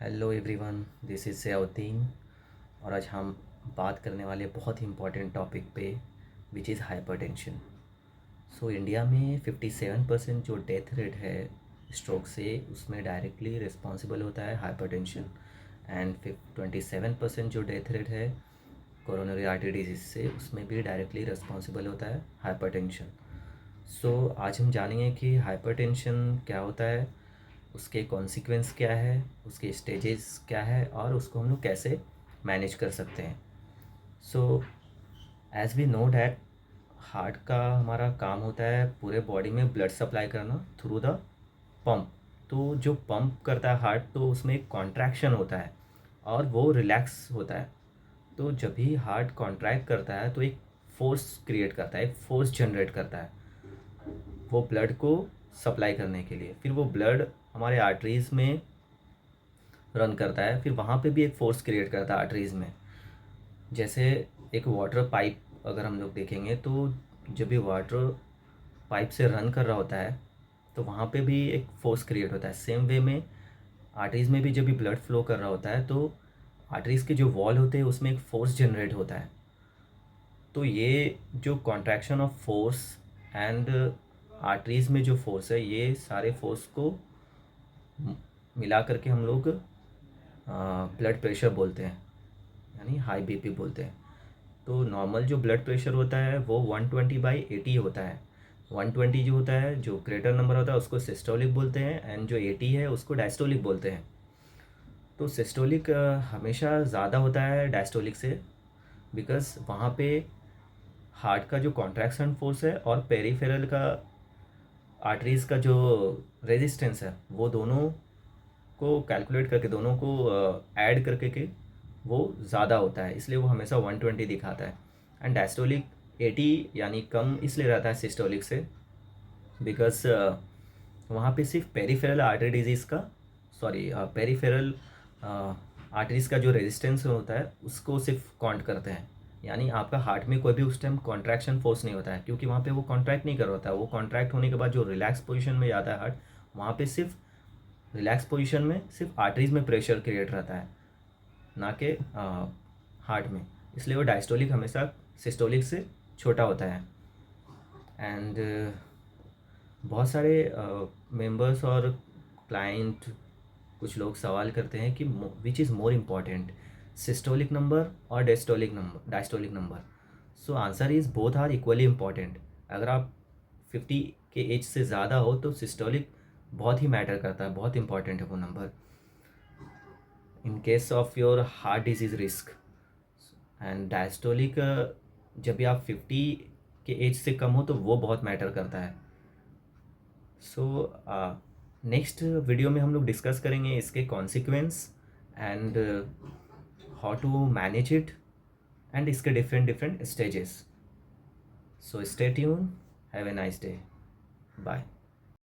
Hello everyone, this is Ziauddin. और आज हम बात करने वाले बहुत ही इम्पोर्टेंट टॉपिक पे which is hypertension. So India में 57% जो डेथ रेट है स्ट्रोक से, उसमें डायरेक्टली रिस्पॉन्सिबल होता है हाइपरटेंशन। एंड 27% जो डेथ रेट है कोरोनरी आर्टरी डिजीज़ से, उसमें भी डायरेक्टली रिस्पॉन्सिबल होता है हाइपरटेंशन। सो आज हम जानेंगे कि हाइपरटेंशन क्या होता है, उसके कॉन्सिक्वेंस क्या है, उसके स्टेजेस क्या है और उसको हम लोग कैसे मैनेज कर सकते हैं। So as we know that heart का हमारा काम होता है पूरे बॉडी में ब्लड सप्लाई करना थ्रू द पंप। तो जो पंप करता है हार्ट, तो उसमें एक कॉन्ट्रैक्शन होता है और वो रिलैक्स होता है। तो जब भी हार्ट कॉन्ट्रैक्ट करता है तो एक फोर्स क्रिएट करता है, एक फोर्स जनरेट करता है वो ब्लड को सप्लाई करने के लिए। फिर वो ब्लड हमारे आर्टरीज़ में रन करता है, फिर वहाँ पे भी एक फोर्स क्रिएट करता है आर्टरीज़ में। जैसे एक वाटर पाइप अगर हम लोग देखेंगे, तो जब भी वाटर पाइप से रन कर रहा होता है तो वहाँ पे भी एक फोर्स क्रिएट होता है। सेम वे में आर्टरीज़ में भी जब भी ब्लड फ्लो कर रहा होता है तो आर्टरीज़ के जो वॉल होते हैं उसमें एक फोर्स जनरेट होता है। तो ये जो contraction of force and arteries में जो फोर्स है, ये सारे फोर्स को मिला करके हम लोग ब्लड प्रेशर बोलते हैं, यानी हाई बीपी बोलते हैं। तो नॉर्मल जो ब्लड प्रेशर होता है वो 120/80 होता है। 120 जो होता है, जो ग्रेटर नंबर होता है, उसको सिस्टोलिक बोलते हैं, एंड जो 80 है उसको डायस्टोलिक बोलते हैं। तो सिस्टोलिक हमेशा ज़्यादा होता है डायस्टोलिक से, बिकॉज वहाँ पे हार्ट का जो कॉन्ट्रैक्शन फोर्स है और पेरीफेरल का आर्टरीज़ का जो रेजिस्टेंस है, वो दोनों को कैलकुलेट करके, दोनों को ऐड करके के वो ज़्यादा होता है, इसलिए वो हमेशा 120 दिखाता है। एंड डायस्टोलिक 80 यानी कम इसलिए रहता है सिस्टोलिक से, बिकॉज वहाँ पे सिर्फ पेरीफेरल आर्टरी डिजीज़ का, सॉरी पेरीफेरल आर्टरीज़ का जो रेजिस्टेंस होता है उसको सिर्फ काउंट करते हैं। यानी आपका हार्ट में कोई भी उस टाइम कॉन्ट्रैक्शन फोर्स नहीं होता है, क्योंकि वहाँ पे वो कॉन्ट्रैक्ट नहीं कर रहा होता है। वो कॉन्ट्रैक्ट होने के बाद जो रिलैक्स पोजीशन में जाता है हार्ट, वहाँ पे सिर्फ रिलैक्स पोजीशन में सिर्फ आर्टरीज में प्रेशर क्रिएट रहता है, ना कि हार्ट में। इसलिए वो डायस्टोलिक हमेशा सिस्टोलिक से छोटा होता है। एंड बहुत सारे मेंबर्स और क्लाइंट, कुछ लोग सवाल करते हैं कि which is more important, systolic number और diastolic number. So answer is both are equally important. अगर आप 50 के एज से ज़्यादा हो तो सिस्टोलिक बहुत ही मैटर करता है, बहुत इंपॉर्टेंट है वो number in case of your heart disease risk. And diastolic जब भी आप 50 के एज से कम हो तो वो बहुत मैटर करता है। सो नेक्स्ट वीडियो में हम लोग डिस्कस करेंगे इसके consequence and how to manage it and इसके different different stages. So stay tune, have a nice day, bye.